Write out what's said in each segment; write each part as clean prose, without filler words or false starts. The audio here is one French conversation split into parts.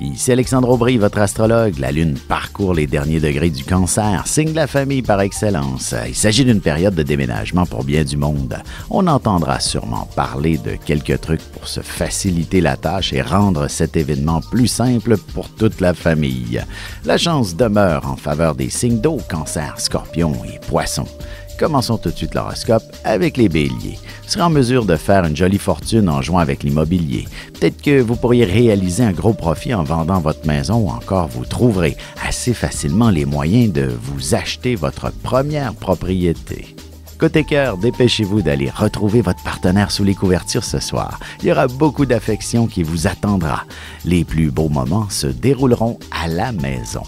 Ici Alexandre Aubry, votre astrologue. La Lune parcourt les derniers degrés du Cancer, signe de la famille par excellence. Il s'agit d'une période de déménagement pour bien du monde. On entendra sûrement parler de quelques trucs pour se faciliter la tâche et rendre cet événement plus simple pour toute la famille. La chance demeure en faveur des signes d'eau, Cancer, Scorpion et Poissons. Commençons tout de suite l'horoscope avec les Béliers. Vous serez en mesure de faire une jolie fortune en jouant avec l'immobilier. Peut-être que vous pourriez réaliser un gros profit en vendant votre maison ou encore vous trouverez assez facilement les moyens de vous acheter votre première propriété. Côté cœur, dépêchez-vous d'aller retrouver votre partenaire sous les couvertures ce soir. Il y aura beaucoup d'affection qui vous attendra. Les plus beaux moments se dérouleront à la maison.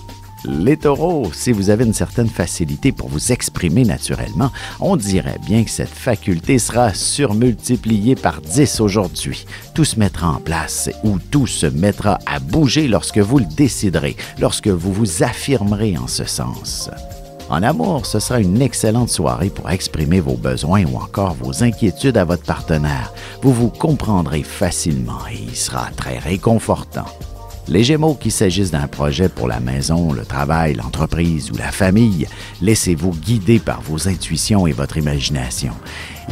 Les taureaux, si vous avez une certaine facilité pour vous exprimer naturellement, on dirait bien que cette faculté sera surmultipliée par 10 aujourd'hui. Tout se mettra en place ou tout se mettra à bouger lorsque vous le déciderez, lorsque vous vous affirmerez en ce sens. En amour, ce sera une excellente soirée pour exprimer vos besoins ou encore vos inquiétudes à votre partenaire. Vous vous comprendrez facilement et il sera très réconfortant. Les Gémeaux, qu'il s'agisse d'un projet pour la maison, le travail, l'entreprise ou la famille, laissez-vous guider par vos intuitions et votre imagination.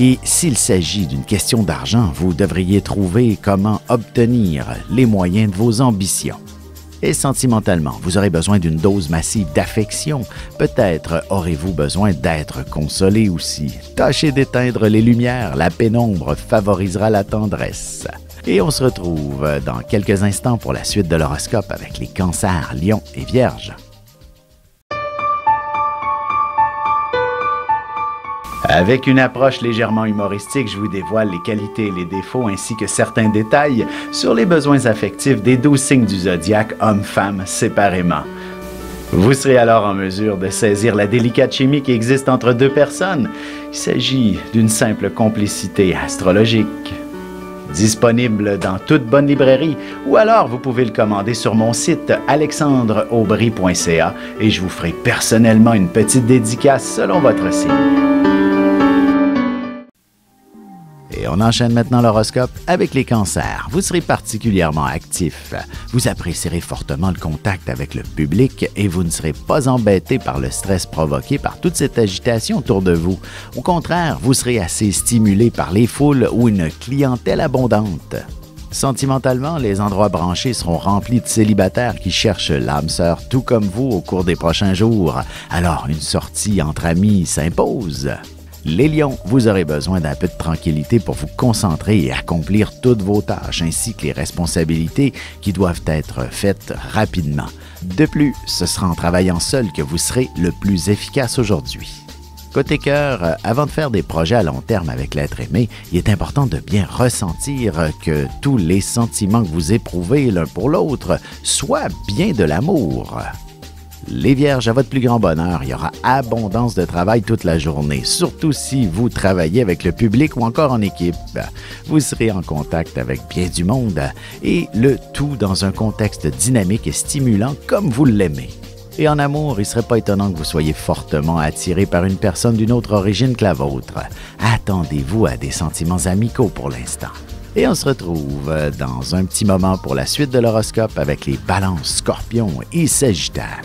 Et s'il s'agit d'une question d'argent, vous devriez trouver comment obtenir les moyens de vos ambitions. Et sentimentalement, vous aurez besoin d'une dose massive d'affection. Peut-être aurez-vous besoin d'être consolé aussi. Tâchez d'éteindre les lumières, la pénombre favorisera la tendresse. Et on se retrouve dans quelques instants pour la suite de l'horoscope avec les Cancers, Lions et Vierges. Avec une approche légèrement humoristique, je vous dévoile les qualités et les défauts ainsi que certains détails sur les besoins affectifs des 12 signes du zodiaque, hommes-femmes séparément. Vous serez alors en mesure de saisir la délicate chimie qui existe entre deux personnes. Il s'agit d'une simple complicité astrologique. Disponible dans toute bonne librairie ou alors vous pouvez le commander sur mon site alexandreaubry.ca et je vous ferai personnellement une petite dédicace selon votre signe. Et on enchaîne maintenant l'horoscope avec les Cancers. Vous serez particulièrement actif. Vous apprécierez fortement le contact avec le public et vous ne serez pas embêté par le stress provoqué par toute cette agitation autour de vous. Au contraire, vous serez assez stimulé par les foules ou une clientèle abondante. Sentimentalement, les endroits branchés seront remplis de célibataires qui cherchent l'âme sœur tout comme vous au cours des prochains jours. Alors, une sortie entre amis s'impose. Les Lions, vous aurez besoin d'un peu de tranquillité pour vous concentrer et accomplir toutes vos tâches ainsi que les responsabilités qui doivent être faites rapidement. De plus, ce sera en travaillant seul que vous serez le plus efficace aujourd'hui. Côté cœur, avant de faire des projets à long terme avec l'être aimé, il est important de bien ressentir que tous les sentiments que vous éprouvez l'un pour l'autre soient bien de l'amour. Les Vierges, à votre plus grand bonheur, il y aura abondance de travail toute la journée, surtout si vous travaillez avec le public ou encore en équipe. Vous serez en contact avec bien du monde et le tout dans un contexte dynamique et stimulant comme vous l'aimez. Et en amour, il ne serait pas étonnant que vous soyez fortement attiré par une personne d'une autre origine que la vôtre. Attendez-vous à des sentiments amicaux pour l'instant. Et on se retrouve dans un petit moment pour la suite de l'horoscope avec les Balances, Scorpions et Sagittaires.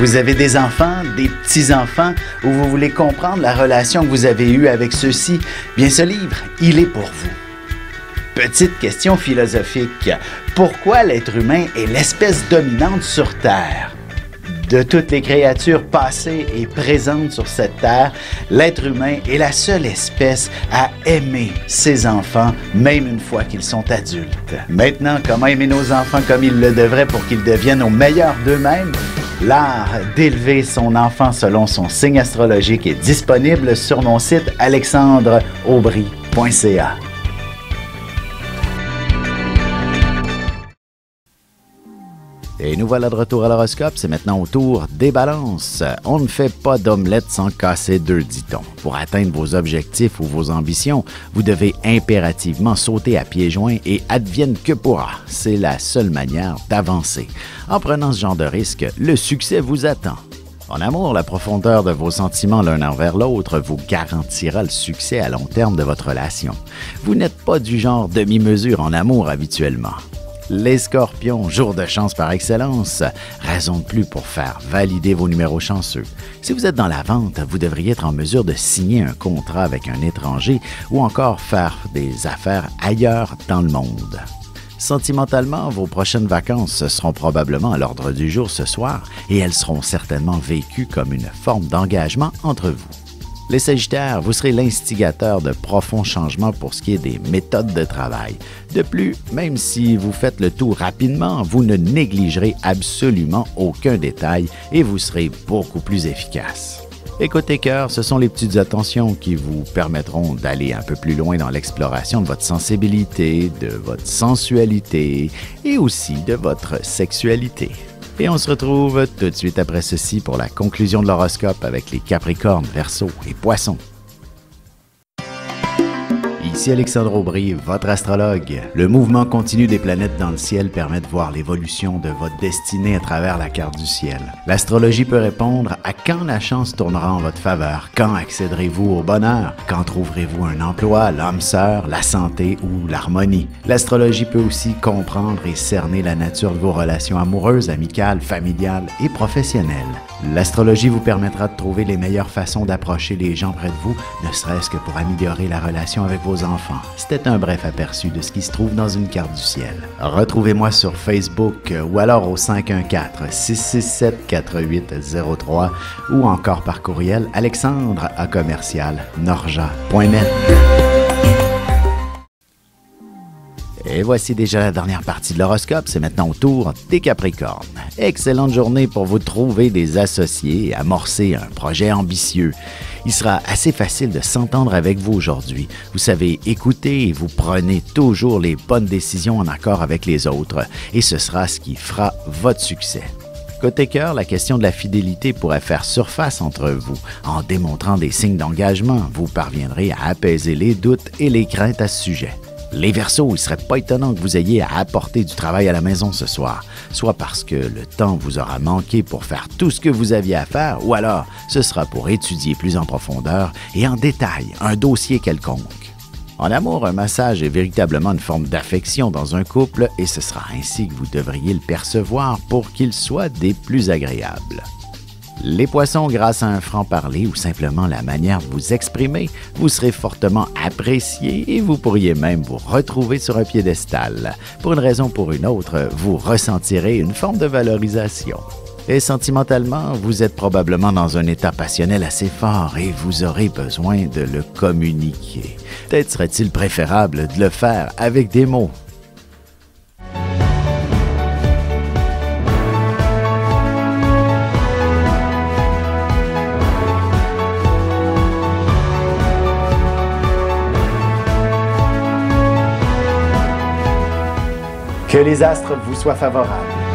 Vous avez des enfants, des petits-enfants, ou vous voulez comprendre la relation que vous avez eue avec ceux-ci? Bien, ce livre, il est pour vous. Petite question philosophique. Pourquoi l'être humain est l'espèce dominante sur Terre? De toutes les créatures passées et présentes sur cette terre, l'être humain est la seule espèce à aimer ses enfants, même une fois qu'ils sont adultes. Maintenant, comment aimer nos enfants comme ils le devraient pour qu'ils deviennent au meilleur d'eux-mêmes? L'art d'élever son enfant selon son signe astrologique est disponible sur mon site alexandreaubry.ca. Et nous voilà de retour à l'horoscope, c'est maintenant au tour des balances. On ne fait pas d'omelette sans casser deux, dit-on. Pour atteindre vos objectifs ou vos ambitions, vous devez impérativement sauter à pieds joints et advienne que pourra. C'est la seule manière d'avancer. En prenant ce genre de risque, le succès vous attend. En amour, la profondeur de vos sentiments l'un envers l'autre vous garantira le succès à long terme de votre relation. Vous n'êtes pas du genre demi-mesure en amour habituellement. Les Scorpions, jour de chance par excellence, raison de plus pour faire valider vos numéros chanceux. Si vous êtes dans la vente, vous devriez être en mesure de signer un contrat avec un étranger ou encore faire des affaires ailleurs dans le monde. Sentimentalement, vos prochaines vacances seront probablement à l'ordre du jour ce soir et elles seront certainement vécues comme une forme d'engagement entre vous. Les Sagittaires, vous serez l'instigateur de profonds changements pour ce qui est des méthodes de travail. De plus, même si vous faites le tout rapidement, vous ne négligerez absolument aucun détail et vous serez beaucoup plus efficace. Et côté cœur, ce sont les petites attentions qui vous permettront d'aller un peu plus loin dans l'exploration de votre sensibilité, de votre sensualité et aussi de votre sexualité. Et on se retrouve tout de suite après ceci pour la conclusion de l'horoscope avec les Capricornes, Verseaux et Poissons. Ici Alexandre Aubry, votre astrologue. Le mouvement continu des planètes dans le ciel permet de voir l'évolution de votre destinée à travers la carte du ciel. L'astrologie peut répondre à quand la chance tournera en votre faveur, quand accéderez-vous au bonheur, quand trouverez-vous un emploi, l'âme sœur, la santé ou l'harmonie. L'astrologie peut aussi comprendre et cerner la nature de vos relations amoureuses, amicales, familiales et professionnelles. L'astrologie vous permettra de trouver les meilleures façons d'approcher les gens près de vous, ne serait-ce que pour améliorer la relation avec vos enfants. C'était un bref aperçu de ce qui se trouve dans une carte du ciel. Retrouvez-moi sur Facebook ou alors au 514-667-4803 ou encore par courriel alexandre@norja.net. Et voici déjà la dernière partie de l'horoscope, c'est maintenant au tour des Capricornes. Excellente journée pour vous trouver des associés et amorcer un projet ambitieux. Il sera assez facile de s'entendre avec vous aujourd'hui. Vous savez écouter et vous prenez toujours les bonnes décisions en accord avec les autres et ce sera ce qui fera votre succès. Côté cœur, la question de la fidélité pourrait faire surface entre vous. En démontrant des signes d'engagement, vous parviendrez à apaiser les doutes et les craintes à ce sujet. Les Verseaux, il ne serait pas étonnant que vous ayez à apporter du travail à la maison ce soir, soit parce que le temps vous aura manqué pour faire tout ce que vous aviez à faire, ou alors ce sera pour étudier plus en profondeur et en détail un dossier quelconque. En amour, un massage est véritablement une forme d'affection dans un couple et ce sera ainsi que vous devriez le percevoir pour qu'il soit des plus agréables. Les Poissons, grâce à un franc-parler ou simplement la manière de vous exprimer, vous serez fortement apprécié et vous pourriez même vous retrouver sur un piédestal. Pour une raison ou pour une autre, vous ressentirez une forme de valorisation. Et sentimentalement, vous êtes probablement dans un état passionnel assez fort et vous aurez besoin de le communiquer. Peut-être serait-il préférable de le faire avec des mots. Que les astres vous soient favorables.